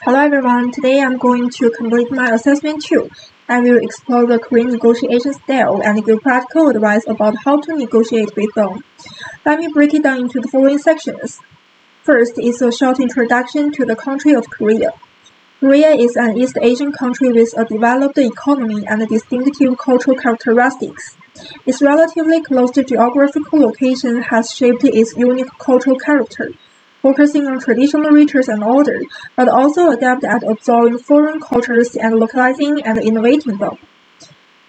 Hello everyone, today I'm going to complete my assessment 2. I will explore the Korean negotiation style and give practical advice about how to negotiate with them. Let me break it down into the following sections. First is a short introduction to the country of Korea. Korea is an East Asian country with a developed economy and distinctive cultural characteristics. Its relatively close geographical location has shaped its unique cultural character, focusing on traditional rituals and order, but also adept at absorbing foreign cultures and localizing and innovating them.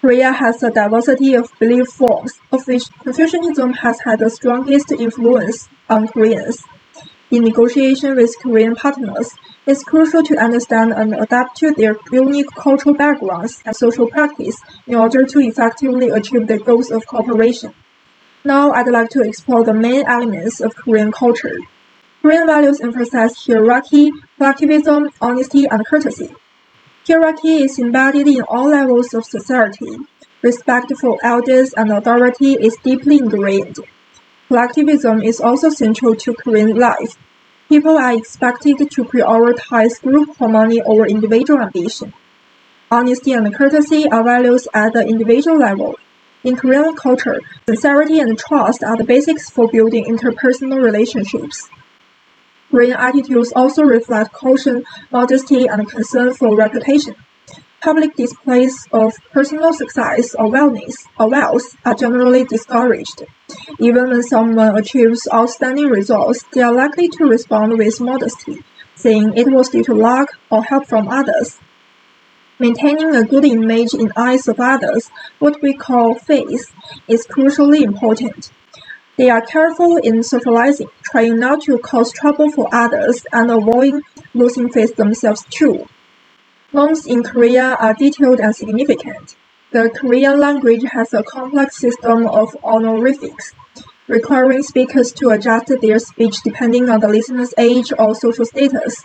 Korea has a diversity of belief forms, of which Confucianism has had the strongest influence on Koreans. In negotiation with Korean partners, it's crucial to understand and adapt to their unique cultural backgrounds and social practice in order to effectively achieve the goals of cooperation. Now I'd like to explore the main elements of Korean culture. Korean values emphasize hierarchy, collectivism, honesty, and courtesy. Hierarchy is embedded in all levels of society. Respect for elders and authority is deeply ingrained. Collectivism is also central to Korean life. People are expected to prioritize group harmony over individual ambition. Honesty and courtesy are values at the individual level. In Korean culture, sincerity and trust are the basics for building interpersonal relationships. Korean attitudes also reflect caution, modesty, and concern for reputation. Public displays of personal success or wealth are generally discouraged. Even when someone achieves outstanding results, they are likely to respond with modesty, saying it was due to luck or help from others. Maintaining a good image in eyes of others, what we call face, is crucially important. They are careful in socializing, trying not to cause trouble for others and avoiding losing face themselves too. Norms in Korea are detailed and significant. The Korean language has a complex system of honorifics, requiring speakers to adjust their speech depending on the listener's age or social status.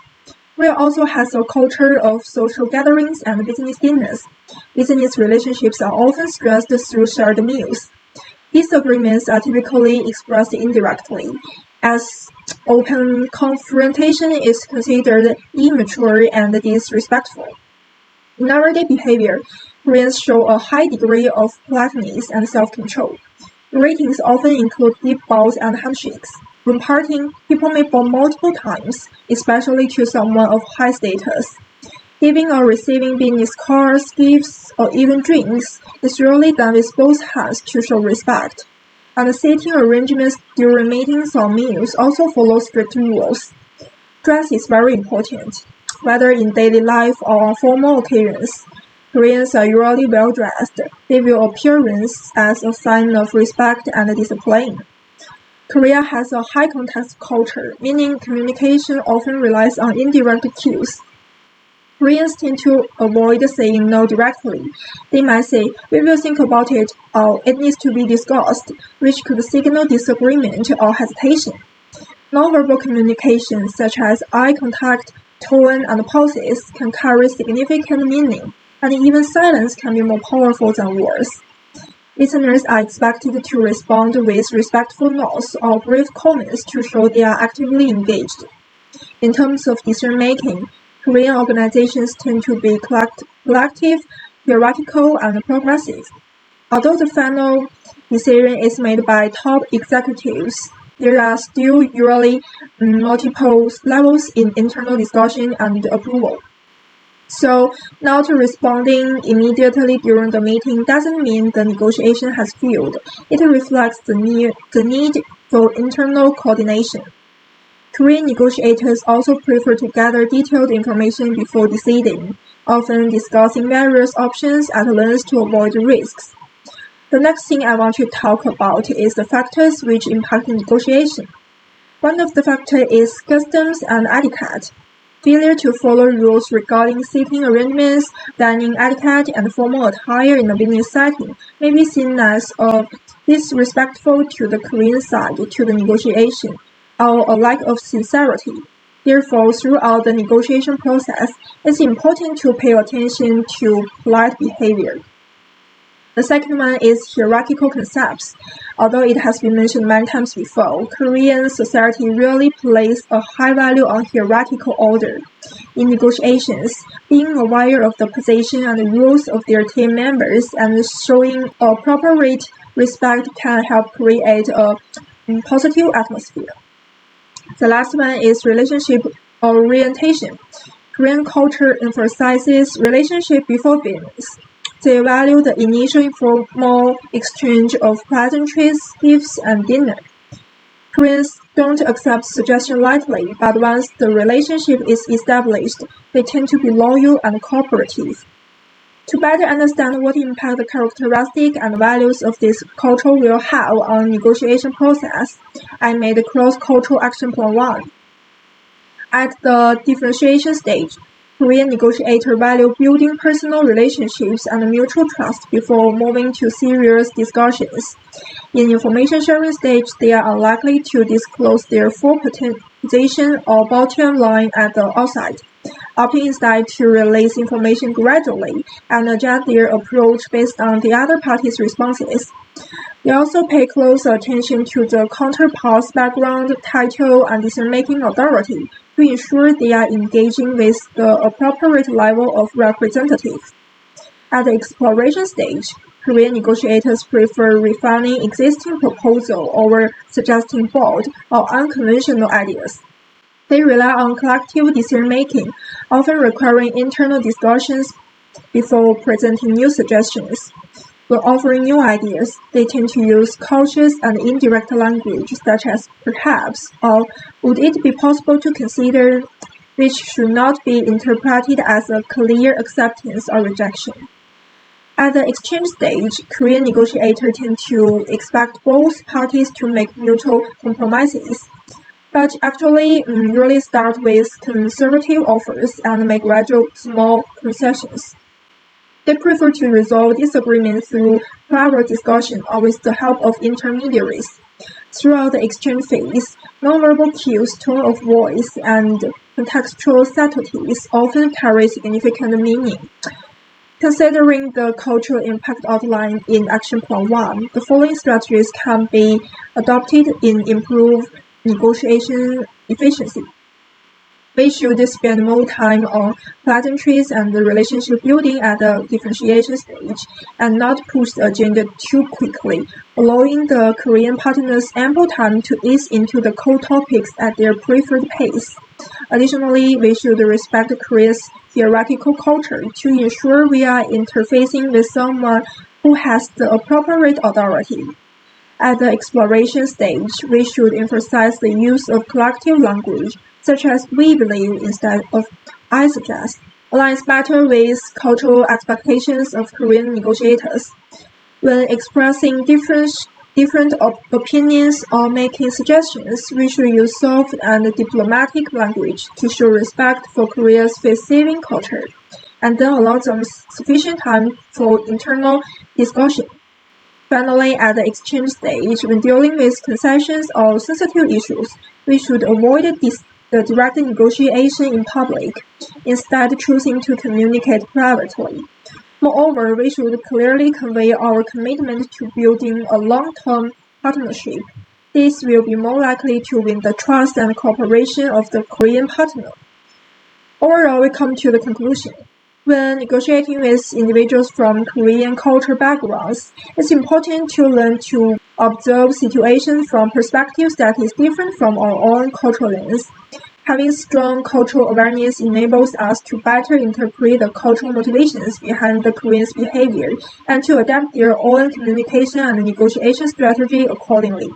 Korea also has a culture of social gatherings and business dinners. Business relationships are often stressed through shared meals. Disagreements are typically expressed indirectly, as open confrontation is considered immature and disrespectful. In everyday behavior, Koreans show a high degree of politeness and self-control. Greetings often include deep bows and handshakes. When parting, people may bow multiple times, especially to someone of high status. Giving or receiving business cards, gifts, or even drinks is usually done with both hands to show respect. And the seating arrangements during meetings or meals also follow strict rules. Dress is very important, whether in daily life or on formal occasions. Koreans are usually well dressed. They view appearance as a sign of respect and discipline. Korea has a high context culture, meaning communication often relies on indirect cues. Koreans tend to avoid saying no directly. They might say, "We will think about it," or "It needs to be discussed," which could signal disagreement or hesitation. Nonverbal communication, such as eye contact, tone, and pauses, can carry significant meaning, and even silence can be more powerful than words. Listeners are expected to respond with respectful nods or brief comments to show they are actively engaged. In terms of decision-making, Korean organizations tend to be collective, hierarchical, and progressive. Although the final decision is made by top executives, there are still usually multiple levels in internal discussion and approval. So, not responding immediately during the meeting doesn't mean the negotiation has failed. It reflects the need for internal coordination. Korean negotiators also prefer to gather detailed information before deciding, often discussing various options at length to avoid risks. The next thing I want to talk about is the factors which impact negotiation. One of the factors is customs and etiquette. Failure to follow rules regarding seating arrangements, dining etiquette, and formal attire in a business setting may be seen as disrespectful to the Korean side to the negotiation, or a lack of sincerity. Therefore, throughout the negotiation process, it's important to pay attention to polite behavior. The second one is hierarchical concepts. Although it has been mentioned many times before, Korean society really places a high value on hierarchical order. In negotiations, being aware of the position and the rules of their team members and showing appropriate respect can help create a positive atmosphere. The last one is relationship orientation. Korean culture emphasizes relationship before business. They value the initial informal exchange of pleasantries, gifts, and dinner. Koreans don't accept suggestion lightly, but once the relationship is established, they tend to be loyal and cooperative. To better understand what impact the characteristics and values of this culture will have on negotiation process, I made cross-cultural action plan 1. At the differentiation stage, Korean negotiators value building personal relationships and mutual trust before moving to serious discussions. In information sharing stage, they are unlikely to disclose their full position or bottom line at the outset, opting instead to release information gradually and adjust their approach based on the other party's responses. They also pay close attention to the counterpart's background, title, and decision-making authority to ensure they are engaging with the appropriate level of representative. At the exploration stage, Korean negotiators prefer refining existing proposals over suggesting bold or unconventional ideas. They rely on collective decision-making, often requiring internal discussions before presenting new suggestions. When offering new ideas, they tend to use cautious and indirect language such as perhaps or would it be possible to consider, which should not be interpreted as a clear acceptance or rejection. At the exchange stage, Korean negotiators tend to expect both parties to make mutual compromises, but actually really start with conservative offers and make gradual small concessions. They prefer to resolve disagreements through private discussion or with the help of intermediaries. Throughout the exchange phase, nonverbal cues, tone of voice, and contextual subtleties often carry significant meaning. Considering the cultural impact outlined in Action Plan 1, the following strategies can be adopted in improved negotiation efficiency. We should spend more time on pleasantries and relationship building at the differentiation stage, and not push the agenda too quickly, allowing the Korean partners ample time to ease into the core topics at their preferred pace. Additionally, we should respect Korea's hierarchical culture to ensure we are interfacing with someone who has the appropriate authority. At the exploration stage, we should emphasize the use of collective language, such as we believe instead of I suggest, aligns better with cultural expectations of Korean negotiators. When expressing different opinions or making suggestions, we should use soft and diplomatic language to show respect for Korea's receiving culture, and then allow them sufficient time for internal discussion. Finally, at the exchange stage, when dealing with concessions or sensitive issues, we should avoid the direct negotiation in public, instead choosing to communicate privately. Moreover, we should clearly convey our commitment to building a long-term partnership. This will be more likely to win the trust and cooperation of the Korean partner. Overall, we come to the conclusion. When negotiating with individuals from Korean cultural backgrounds, it's important to learn to observe situations from perspectives that is different from our own cultural lens. Having strong cultural awareness enables us to better interpret the cultural motivations behind the Koreans' behavior and to adapt their own communication and negotiation strategy accordingly.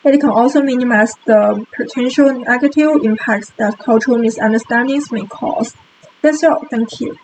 It can also minimize the potential negative impacts that cultural misunderstandings may cause. That's all. Thank you.